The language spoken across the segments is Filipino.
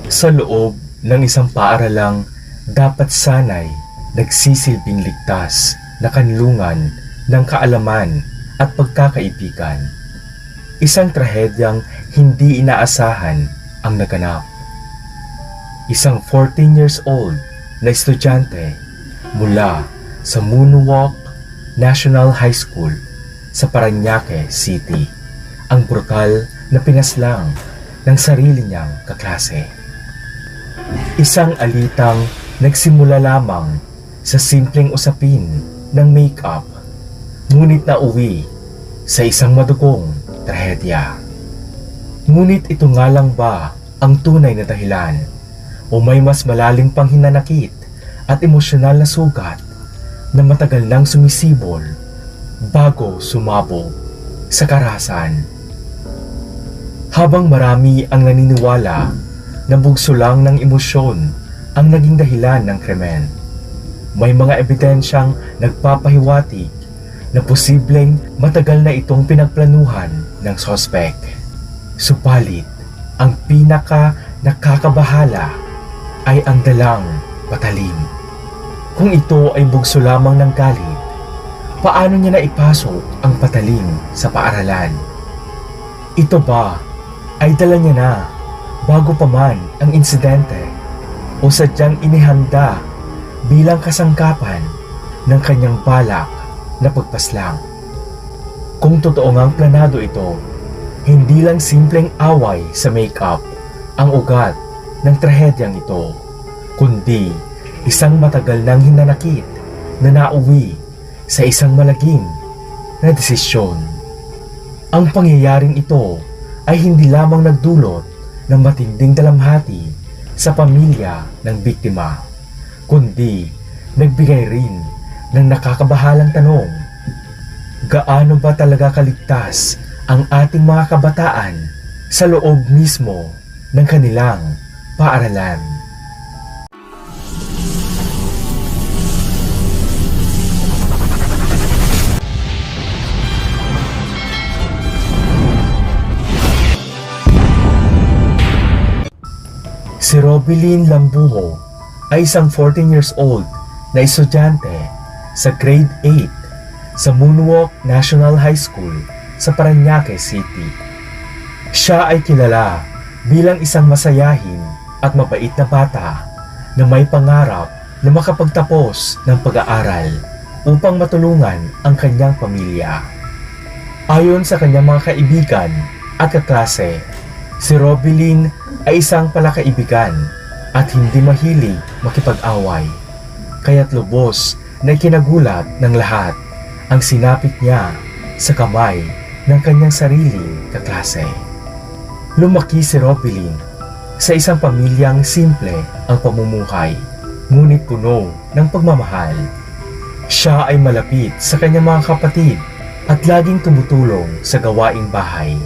Sa loob ng isang paaralang dapat sanay nagsisilbing ligtas na kanlungan ng kaalaman at pagkakaibigan. Isang trahedyang hindi inaasahan ang naganap. Isang 14 years old na estudyante mula sa Moonwalk National High School sa Parañaque City ang brutal na pinaslang ng sarili niyang kaklase. Isang alitang nagsimula lamang sa simpleng usapin ng make-up, ngunit nauwi sa isang madugong trahedya. Ngunit ito nga lang ba ang tunay na dahilan o may mas malalim pang hinanakit at emosyonal na sugat na matagal nang sumisibol bago sumabog sa karahasan? Habang marami ang naniniwala na bugso lang ng emosyon ang naging dahilan ng krimen, may mga ebidensyang nagpapahiwatig na posibleng matagal na itong pinagplanuhan ng sospek. Subalit, ang pinaka nakakabahala ay ang dalang patalim. Kung ito ay bugso lamang ng galit, paano niya naipasok ang patalim sa paaralan? Ito ba ay dala niya na bago pa man ang insidente o sadyang inihanda bilang kasangkapan ng kanyang balak na pagpaslang? Kung totoo ngang planado ito, hindi lang simpleng away sa make-up ang ugat ng trahedyang ito, kundi isang matagal nang hinanakit na nauwi sa isang malagim na desisyon. Ang pangyayaring ito ay hindi lamang nagdulot ng matinding dalamhati sa pamilya ng biktima, kundi nagbigay rin ng nakakabahalang tanong: gaano ba talaga kaligtas ang ating mga kabataan sa loob mismo ng kanilang paaralan? Si Robilyn Lambuho ay isang 14 years old na estudyante sa grade 8 sa Moonwalk National High School sa Parañaque City. Siya ay kilala bilang isang masayahin at mabait na bata na may pangarap na makapagtapos ng pag-aaral upang matulungan ang kanyang pamilya. Ayon sa kanyang mga kaibigan at kaklase, si Robilyn ay isang palakaibigan at hindi mahilig makipag-away, kaya't lubos na kinagulat ng lahat ang sinapit niya sa kamay ng kanyang sariling kaklase. Lumaki si Robilyn sa isang pamilyang simple ang pamumuhay, ngunit puno ng pagmamahal. Siya ay malapit sa kanyang mga kapatid at laging tumutulong sa gawaing bahay.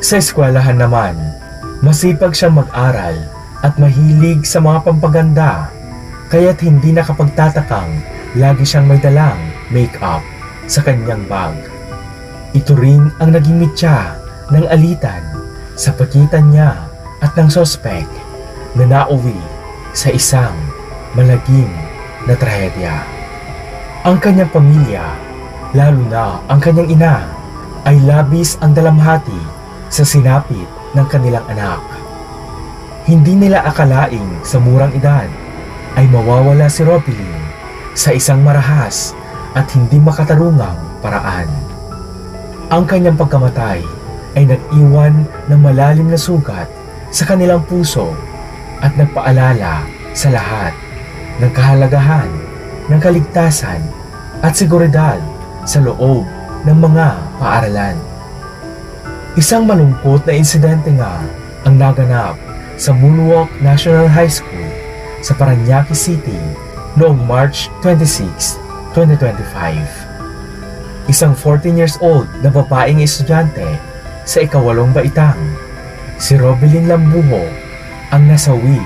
Sa eskwelahan naman, masipag siyang mag-aral at mahilig sa mga pampaganda, kaya't hindi nakapagtatakang lagi siyang may dalang make-up sa kanyang bag. Ito rin ang naging mitya ng alitan sa pagitan niya at ng sospek na nauwi sa isang malagim na trahedya. Ang kanyang pamilya, lalo na ang kanyang ina, ay labis ang dalamhati sa sinapit ng kanilang anak. Hindi nila akalaing sa murang edad ay mawawala si Robilyn sa isang marahas at hindi makatarungang paraan. Ang kanyang pagkamatay ay nag-iwan ng malalim na sugat sa kanilang puso at nagpaalala sa lahat ng kahalagahan ng kaligtasan at seguridad sa loob ng mga paaralan. Isang malungkot na insidente nga ang naganap sa Moonwalk National High School sa Parañaque City noong March 26, 2025. Isang 14 years old na babaeng estudyante sa ika-8 baitang, si Robilyn Lambuho, ang nasawi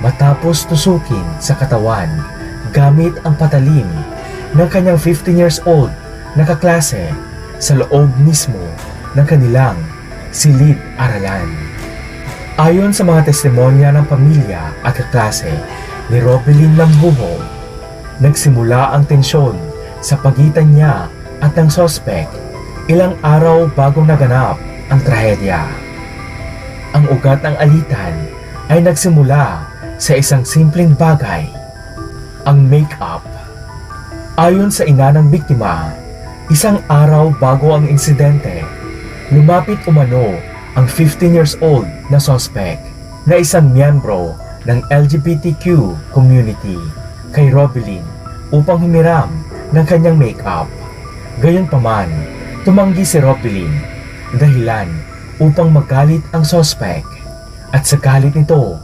matapos tusukin sa katawan gamit ang patalim ng kanyang 15 years old na kaklase sa loob mismo ng kanilang silid-aralan. Ayon sa mga testimonya ng pamilya at kaklase ni Robelyn Lambuho, nagsimula ang tensyon sa pagitan niya at ng sospek ilang araw bago naganap ang trahedya. Ang ugat ng alitan ay nagsimula sa isang simpleng bagay, ang make-up. Ayon sa ina ng biktima, isang araw bago ang insidente, lumapit umano ang 15 years old na suspect na isang miyembro ng LGBTQ community kay Robelyn upang humiram ng kanyang make-up. Gayunpaman, tumanggi si Robelyn dahilan upang magalit ang suspect at sa galit nito,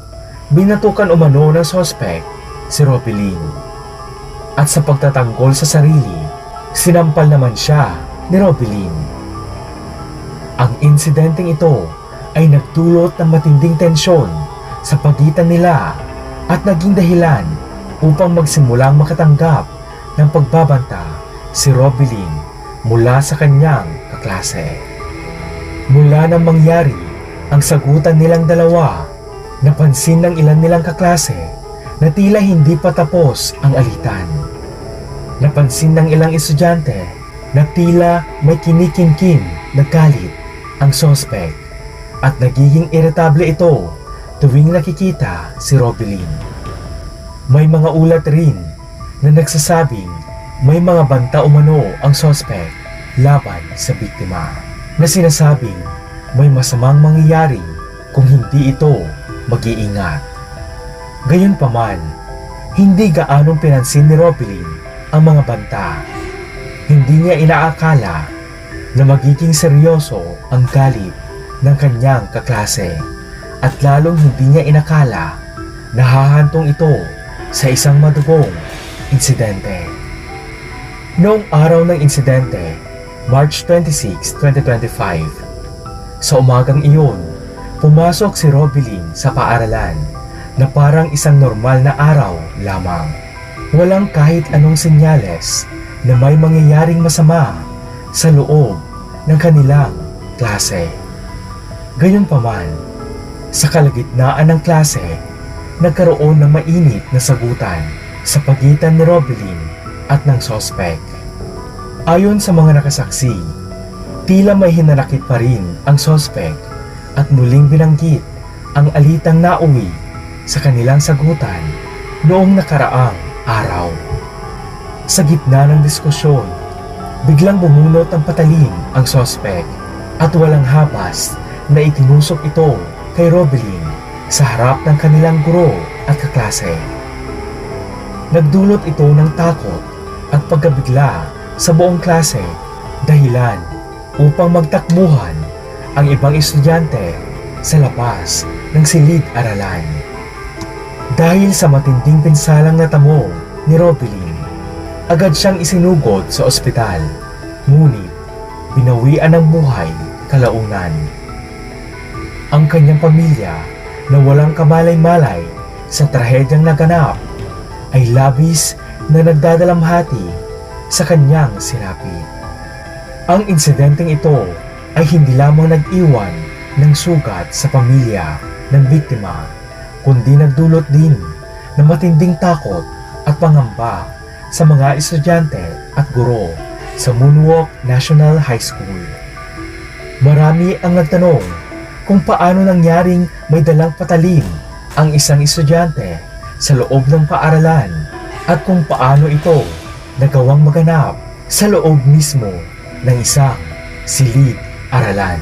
binatukan umano ng suspect si Robelyn. At sa pagtatanggol sa sarili, sinampal naman siya ni Robelyn. Ang insidenteng ito ay nagdulot ng matinding tensyon sa pagitan nila at naging dahilan upang magsimulang makatanggap ng pagbabanta si Robelyn mula sa kanyang kaklase. Mula nang mangyari ang sagutan nilang dalawa, napansin ng ilan nilang kaklase na tila hindi pa tapos ang alitan. Napansin ng ilang estudyante na tila may kinikimkim na galit ang suspect at nagiging iritable ito tuwing nakikita si Robelyn. May mga ulat rin na nagsasabing may mga banta umano ang suspect laban sa biktima na sinasabing may masamang mangyayari kung hindi ito mag-iingat. Gayunpaman, hindi gaanong pinansin ni Robelyn ang mga banta. Hindi niya inaakala na magiging seryoso ang galit ng kanyang kaklase at lalong hindi niya inakala na hahantong ito sa isang madugong insidente. Noong araw ng insidente, March 26, 2025, sa umagang iyon, pumasok si Robelyn sa paaralan na parang isang normal na araw lamang. Walang kahit anong senyales na may mangyayaring masama sa loob ng kanilang klase. Gayunpaman, sa kalagitnaan ng klase, nagkaroon ng mainit na sagutan sa pagitan ni Robelyn at ng suspect. Ayon sa mga nakasaksi, tila may hinanakit pa rin ang suspect at muling binanggit ang alitang nauwi sa kanilang sagutan noong nakaraang araw. Sa gitna ng diskusyon, biglang bumunot ng patalim ang suspect at walang habas na itinusok ito kay Robelyn sa harap ng kanilang guro at kaklase. Nagdulot ito ng takot at pagkabigla sa buong klase, dahilan upang magtakbuhan ang ibang estudyante sa labas ng silid-aralan. Dahil sa matinding pinsalang natamo ni Robelyn, agad siyang isinugod sa ospital, ngunit binawian ng buhay kalaunan. Ang kanyang pamilya na walang kamalay-malay sa trahedyang naganap ay labis na nagdadalamhati sa kanyang sinapi. Ang insidenteng ito ay hindi lamang nag-iwan ng sugat sa pamilya ng biktima, kundi nagdulot din ng matinding takot at pangamba sa mga estudyante at guro sa Moonwalk National High School. Marami ang nagtanong kung paano nangyaring may dalang patalim ang isang estudyante sa loob ng paaralan at kung paano ito nagawang maganap sa loob mismo ng isang silid-aralan.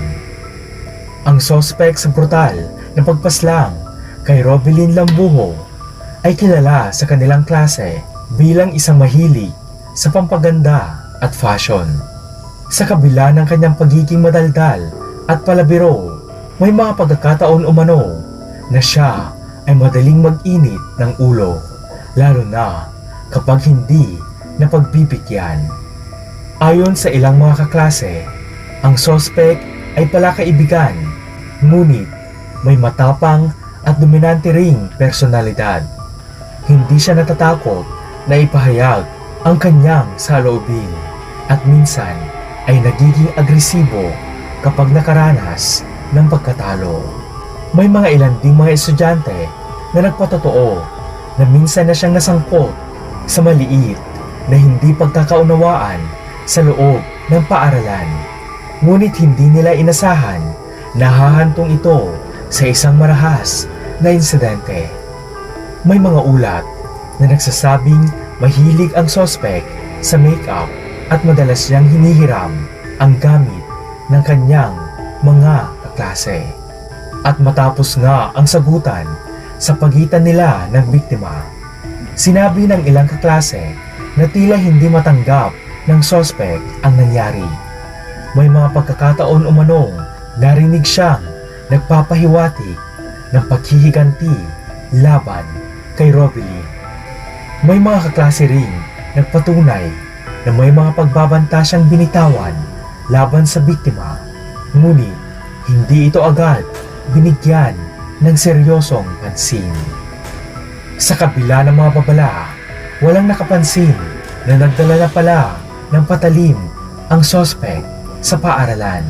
Ang suspect sa brutal na pagpaslang kay Robelyn Lambuho ay kilala sa kanilang klase bilang isang mahilig sa pampaganda at fashion. Sa kabila ng kanyang pagiging madaldal at palabiro, may mga pagkakataon umano na siya ay madaling mag-init ng ulo, lalo na kapag hindi napagbibigyan. Ayon sa ilang mga kaklase, ang suspect ay palakaibigan, ngunit may matapang at dominante ring personalidad. Hindi siya natatakot na ipahayag ang kanyang saloobin at minsan ay nagiging agresibo kapag nakaranas ng pagkatalo. May mga ilan ding mga estudyante na nagpatotoo na minsan na siyang nasangkot sa maliit na hindi pagkakaunawaan sa loob ng paaralan. Ngunit hindi nila inasahan na hahantong ito sa isang marahas na insidente. May mga ulat na nagsasabing mahilig ang suspect sa makeup at madalas niyang hinihiram ang gamit ng kanyang mga kaklase. At matapos nga ang sagutan sa pagitan nila ng biktima, sinabi ng ilang kaklase na tila hindi matanggap ng suspect ang nangyari. May mga pagkakataon umanong narinig siyang nagpapahiwatig ng paghihiganti laban kay Robilin. May mga kaklase ring nagpatunay na may mga pagbabanta siyang binitawan laban sa biktima, ngunit hindi ito agad binigyan ng seryosong pansin. Sa kabila ng mga babala, walang nakapansin na nagdala na pala ng patalim ang suspect sa paaralan.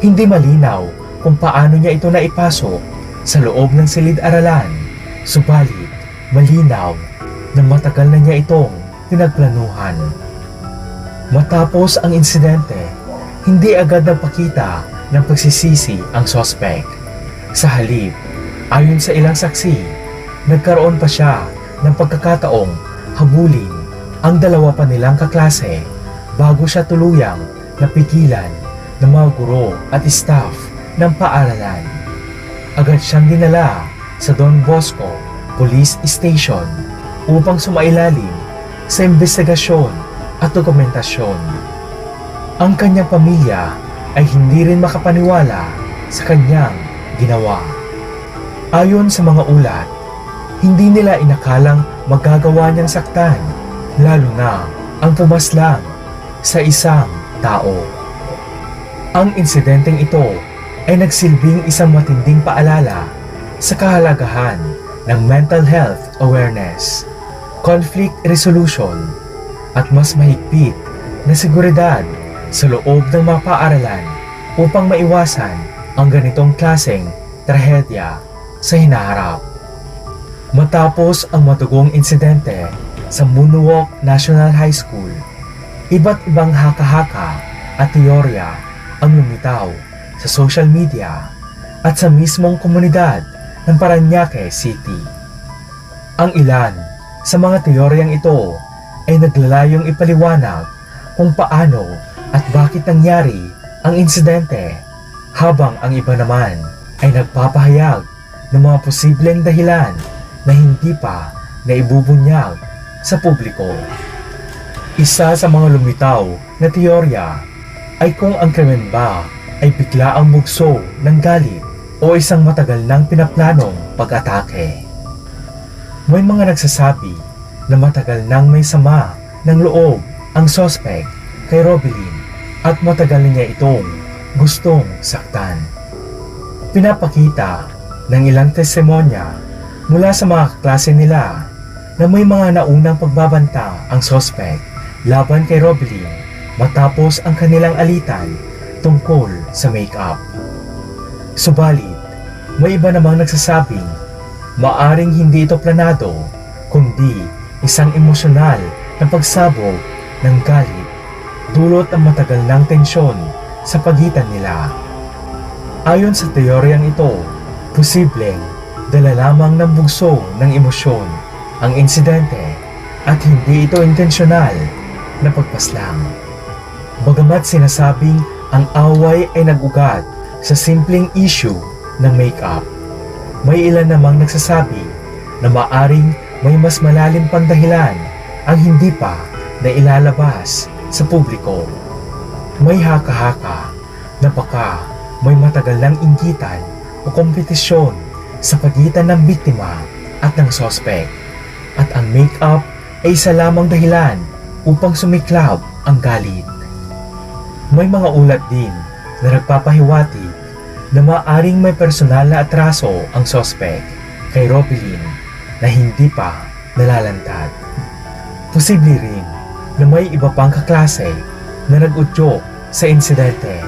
Hindi malinaw kung paano niya ito naipasok sa loob ng silid-aralan, subalit malinaw na matagal na niya itong pinagplanuhan. Matapos ang insidente, hindi agad nagpakita ng pagsisisi ang suspect. Sa halip, ayon sa ilang saksi, nagkaroon pa siya ng pagkakataong habulin ang dalawa pa nilang kaklase bago siya tuluyang napigilan ng mga guro at staff ng paaralan. Agad siyang dinala sa Don Bosco Police Station upang sumailalim sa investigasyon at dokumentasyon. Ang kanyang pamilya ay hindi rin makapaniwala sa kanyang ginawa. Ayon sa mga ulat, hindi nila inakalang magagawa niyang saktan, lalo na ang pumaslang sa isang tao. Ang insidenteng ito ay nagsilbing isang matinding paalala sa kahalagahan ng mental health awareness, conflict resolution, at mas mahigpit na seguridad sa loob ng mga paaralan upang maiwasan ang ganitong klaseng trahedya sa hinaharap. Matapos ang matugong insidente sa Moonwalk National High School, iba't ibang haka-haka at teorya ang lumitaw sa social media at sa mismong komunidad ng Parañaque City. Ang ilan sa mga teoryang ito ay naglalayong ipaliwanag kung paano at bakit nangyari ang insidente, habang ang iba naman ay nagpapahayag ng mga posibleng dahilan na hindi pa naibubunyag sa publiko. Isa sa mga lumitaw na teorya ay kung ang krimen ba ay bigla ang bugso ng galit o isang matagal nang pinaplanong pag-atake. May mga nagsasabi na matagal nang may sama ng loob ang suspect kay Robilin at matagal na niya itong gustong saktan. Pinapakita ng ilang testimonya mula sa mga kaklase nila na may mga naunang pagbabanta ang suspect laban kay Robilin matapos ang kanilang alitan tungkol sa makeup. Subalit, may iba namang nagsasabing maaring hindi ito planado, kundi isang emosyonal na pagsabog ng galit dulot ang matagal ng tensyon sa pagitan nila. Ayon sa teoryang ito, posibleng dala lamang ng bugso ng emosyon ang insidente at hindi ito intensyonal na pagpaslang. Bagamat sinasabing ang away ay nag-ugat sa simpleng issue ng makeup, may ilan namang nagsasabi na maaring may mas malalim pang dahilan ang hindi pa na ilalabas sa publiko. May haka-haka na baka may matagal ng inggitan o kompetisyon sa pagitan ng biktima at ng suspect, at ang makeup ay isa lamang dahilan upang sumiklab ang galit. May mga ulat din na nagpapahiwatig na maaring may personal na atraso ang suspect kay Robilin na hindi pa nalalantad. Posible rin na may iba pang kaklase na nag-udyok sa insidente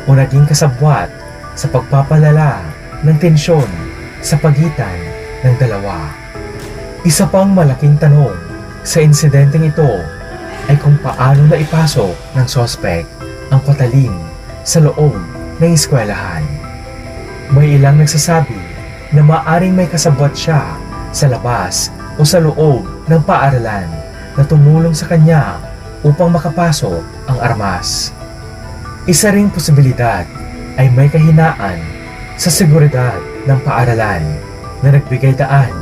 o naging kasabwat sa pagpapalala ng tensyon sa pagitan ng dalawa. Isa pang malaking tanong sa insidenteng ito ay kung paano naipasok ng sospek ang patalim sa loob ng eskwelahan. May ilang nagsasabi na maaring may kasabwat siya sa labas o sa loob ng paaralan na tumulong sa kanya upang makapasok ang armas. Isa ring posibilidad ay may kahinaan sa seguridad ng paaralan na nagbigay daan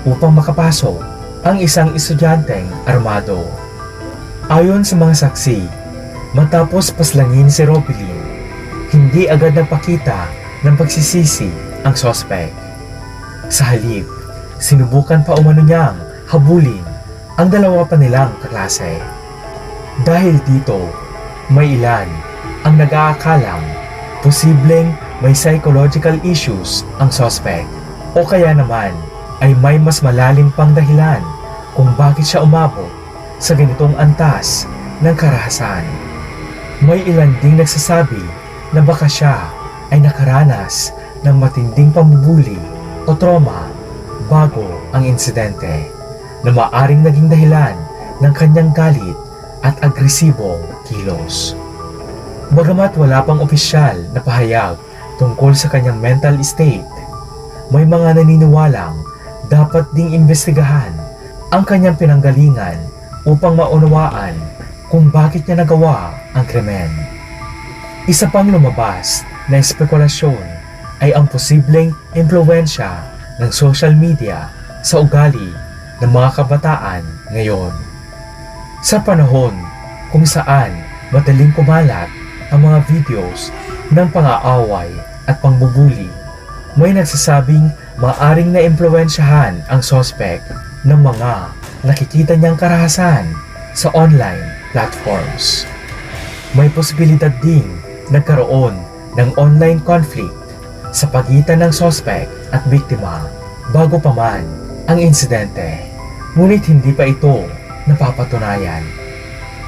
upang makapasok ang isang estudyanteng armado. Ayon sa mga saksi, matapos paslangin si Robilin, hindi agad nagpakita ng pagsisisi ang sospek. Sa halip, sinubukan pa umano niyang habulin ang dalawa pa nilang kaklase. Dahil dito, may ilan ang nag-aakalang posibleng may psychological issues ang suspect o kaya naman ay may mas malalim pang dahilan kung bakit siya umabot sa ganitong antas ng karahasan. May ilan ding nagsasabi na baka siya ay nakaranas ng matinding pambubuli o trauma bago ang insidente na maaring naging dahilan ng kanyang galit at agresibong kilos. Bagamat wala pang opisyal na pahayag tungkol sa kanyang mental state, may mga naniniwalang dapat ding imbestigahan ang kanyang pinanggalingan upang maunawaan kung bakit niya nagawa ang krimen. Isa pang lumabas na espekulasyon ay ang posibleng impluwensya ng social media sa ugali ng mga kabataan ngayon. Sa panahon kung saan madaling kumalat ang mga videos ng pang-aaway at pangbubuli, may nagsasabing maaring na-impluwensyahan ang suspect ng mga nakikita niyang karahasan sa online platforms. May posibilidad ding nagkaroon ng online conflict sa pagitan ng suspect at biktima bago pa man ang insidente, ngunit hindi pa ito napapatunayan.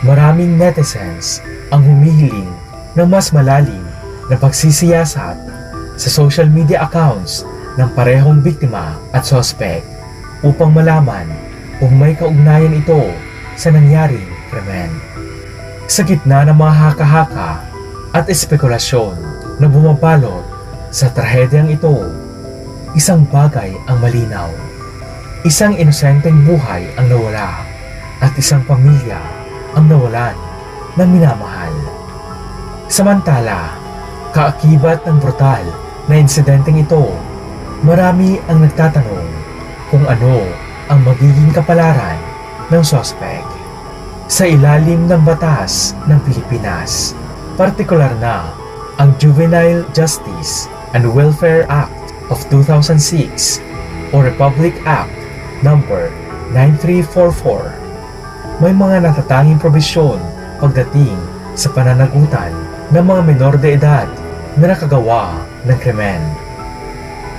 Maraming netizens ang humihiling ng mas malalim na pagsisiyasat sa social media accounts ng parehong biktima at suspect upang malaman kung may kaugnayan ito sa nangyaring krimen. Sa gitna ng mga haka-haka at espekulasyon na bumabalot sa trahedyang ito, isang bagay ang malinaw. Isang inosenteng buhay ang nawala at isang pamilya ang nawalan ng minamahal. Samantala, kaakibat ng brutal na insidenteng ito, marami ang nagtatanong kung ano ang magiging kapalaran ng suspect. Sa ilalim ng batas ng Pilipinas, partikular na ang Juvenile Justice and Welfare Act of 2006 o Republic Act No. 9344, may mga natatanging probisyon pagdating sa pananagutan ng mga menor de edad na nakagawa ng krimen.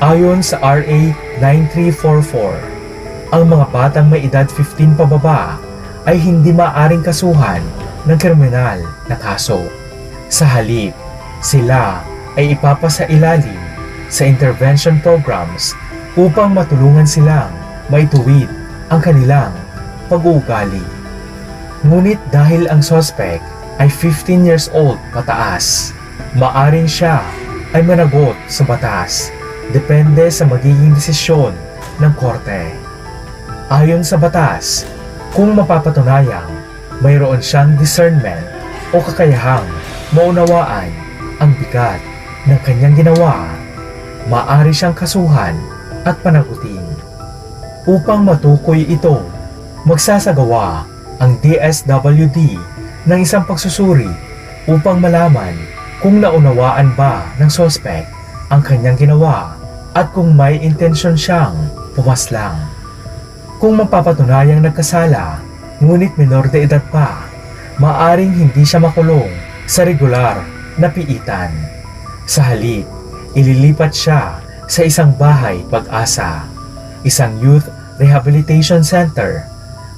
Ayon sa RA 9344, ang mga batang may edad 15 pababa ay hindi maaaring kasuhan ng kriminal na kaso. Sa halip, sila ay ipapasailalim sa intervention programs upang matulungan silang maituwid ang kanilang pag-uugali. Ngunit dahil ang suspect ay 15 years old pataas, maaring siya ay managot sa batas depende sa magiging desisyon ng korte. Ayon sa batas, kung mapapatunayang mayroon siyang discernment o kakayahang maunawaan ang bigat ng kanyang ginawa, maaari siyang kasuhan at panagutin. Upang matukoy ito, magsasagawa ang DSWD ng isang pagsusuri upang malaman kung naunawaan ba ng suspect ang kanyang ginawa at kung may intensyon siyang pumaslang. Kung mapapatunayang nagkasala, ngunit menor de edad pa, maaring hindi siya makulong sa regular na piitan. Sa halip, ililipat siya sa isang bahay pag-asa, isang youth rehabilitation center,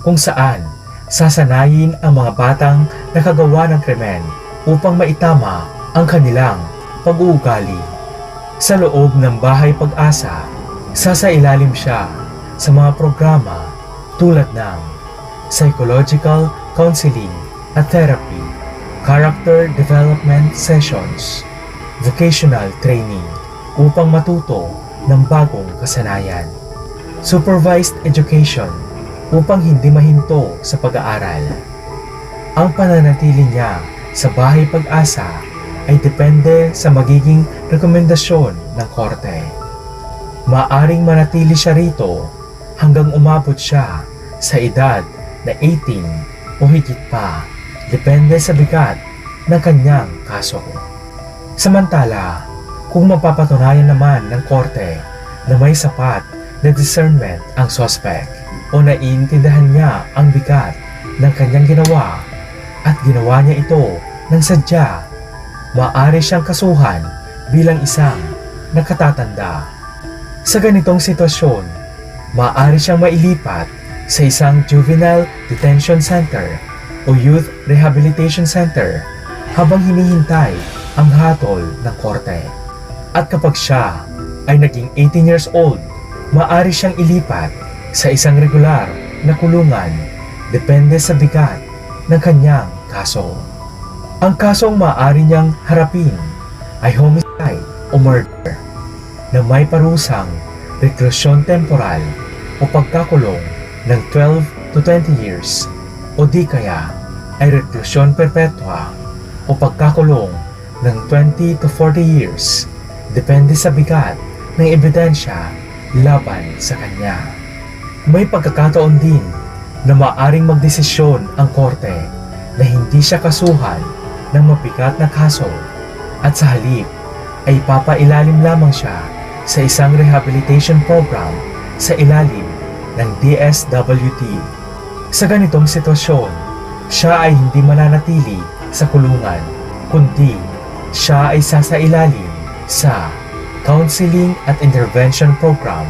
kung saan sasanayin ang mga batang nakagawa ng krimen upang maitama ang kanilang pag-uugali. Sa loob ng Bahay Pag-asa, sasailalim siya sa mga programa tulad ng psychological counseling at therapy, character development sessions, vocational training upang matuto ng bagong kasanayan, supervised education upang hindi mahinto sa pag-aaral. Ang pananatili niya sa Bahay Pag-asa ay depende sa magiging rekomendasyon ng korte. Maaring manatili siya rito hanggang umabot siya sa edad na 18 o higit pa, depende sa bigat ng kanyang kaso. Samantala, kung mapapatunayan naman ng korte na may sapat na discernment ang suspect o naiintindihan niya ang bigat ng kanyang ginawa at ginawa niya ito ng sadya, maaari siyang kasuhan bilang isang nakatatanda. Sa ganitong sitwasyon, maaari siyang mailipat sa isang juvenile detention center o youth rehabilitation center habang hinihintay ang hatol ng korte. At kapag siya ay naging 18 years old, maaari siyang ilipat sa isang regular na kulungan depende sa bigat ng kanyang kaso. Ang kasong maaari niyang harapin ay homicide o murder na may parusang reklusyon temporal o pagkakulong ng 12 to 20 years o di kaya ay reklusyon perpetua o pagkakulong ng 20 to 40 years depende sa bigat ng ebidensya laban sa kanya. May pagkakataon din na maaring magdesisyon ang korte na hindi siya kasuhan ng mabigat na kaso at sa halip ay papailalim lamang siya sa isang rehabilitation program sa ilalim ng DSWD. Sa ganitong sitwasyon, siya ay hindi mananatili sa kulungan, kundi siya ay sasailalim sa Counseling at Intervention Program,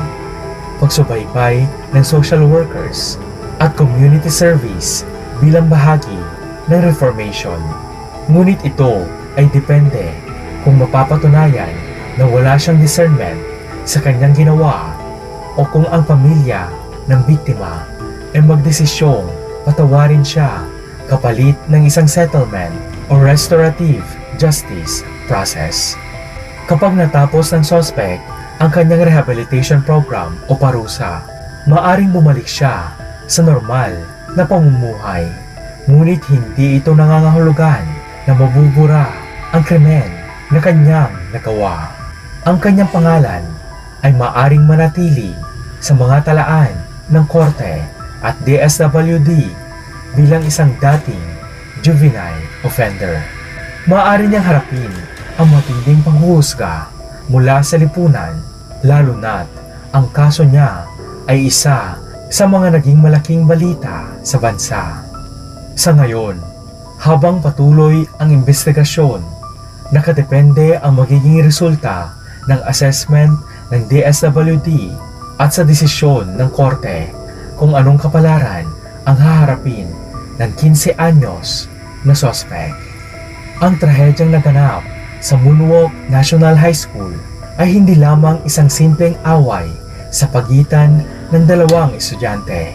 pagsubaybay ng social workers at community service bilang bahagi ng reformation. Ngunit ito ay depende kung mapapatunayan na wala siyang discernment sa kanyang ginawa o kung ang pamilya ng biktima ay magdesisyong patawarin siya kapalit ng isang settlement o restorative justice process. Kapag natapos ng suspect ang kanyang rehabilitation program o parusa, maaring bumalik siya sa normal na pamumuhay. Ngunit hindi ito nangangahulugan na mabubura ang krimen na kanyang nagawa. Ang kanyang pangalan ay maaring manatili sa mga talaan ng korte at DSWD bilang isang dating juvenile offender. Maaari niyang harapin ang matinding panghuhusga mula sa lipunan, lalo na't ang kaso niya ay isa sa mga naging malaking balita sa bansa. Sa ngayon, habang patuloy ang investigasyon, nakadepende ang magiging resulta ng assessment ng DSWD at sa desisyon ng korte kung anong kapalaran ang haharapin ng 15 anyos na suspect. Ang trahedyang naganap sa Moonwalk National High School ay hindi lamang isang simpleng away sa pagitan ng dalawang estudyante.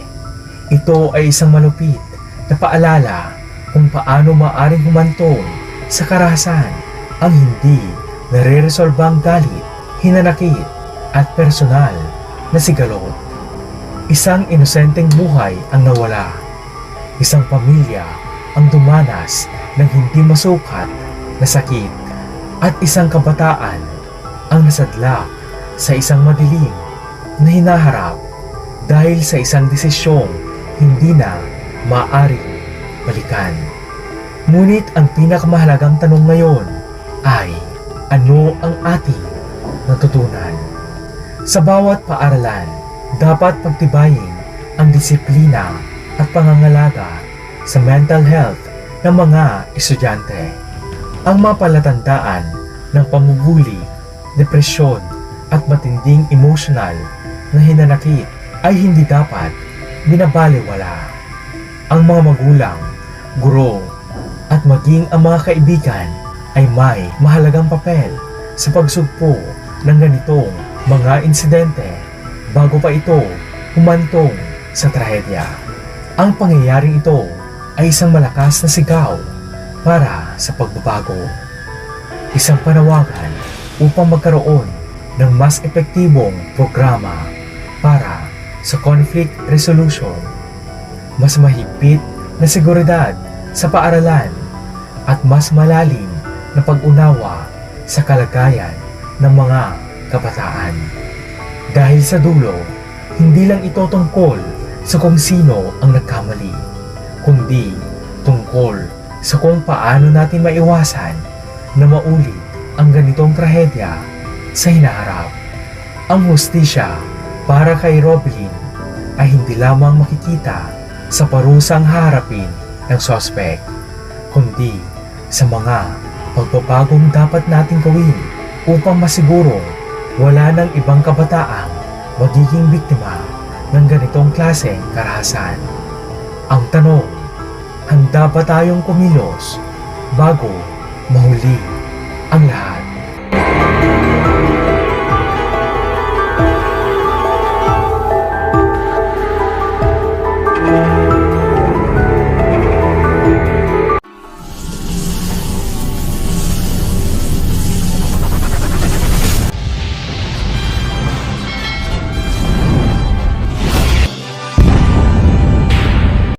Ito ay isang malupit na paalala kung paano maaring humantong sa karahasan ang hindi nare-resolbang galit, hinanakit at personal na sigalot. Isang inosenteng buhay ang nawala. Isang pamilya ang dumanas ng hindi masukat na sakit at isang kabataan ang nasadlak sa isang madilim na hinaharap dahil sa isang desisyong hindi na maaaring balikan. Ngunit ang pinakamahalagang tanong ngayon ay ano ang ating natutunan? Sa bawat paaralan, dapat pagtibayin ang disiplina at pangangalaga sa mental health ng mga estudyante. Ang mapalatandaan ng pamubuli, depresyon at matinding emotional na hinanakit ay hindi dapat binabalewala. Ang mga magulang, guro at maging ang mga kaibigan ay may mahalagang papel sa pagsugpo ng ganitong mga insidente bago pa ito humantong sa trahedya. Ang pangyayaring ito ay isang malakas na sigaw para sa pagbabago. Isang panawagan upang magkaroon ng mas epektibong programa para sa conflict resolution, mas mahigpit na seguridad sa paaralan at mas malalim na pag-unawa sa kalagayan ng mga kabataan. Dahil sa dulo, hindi lang ito tungkol sa kung sino ang nagkamali, kundi tungkol sa kung paano natin maiwasan na maulit ang ganitong trahedya sa hinaharap. Ang hustisya para kay Roblin ay hindi lamang makikita sa parusang haharapin ng sospek, kundi sa mga pagbabagong dapat nating gawin upang masigurong wala ng ibang kabataang magiging biktima ng ganitong klaseng karahasan. Ang tanong, handa ba tayong kumilos bago mahuli ang lahat?